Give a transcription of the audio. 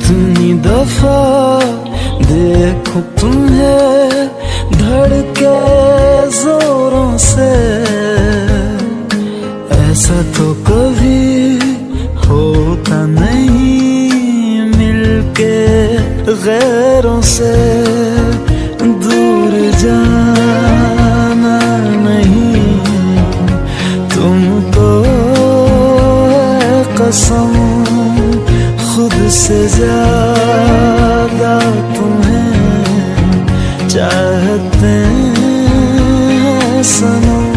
कितनी दफा देखो तुम्हें धड़के जोरों से, ऐसा तो कभी होता नहीं मिलके गैरों से। दूर जाना नहीं तुमको है कसम, खुद से ज्यादा तुम्हें चाहते हैं सनम।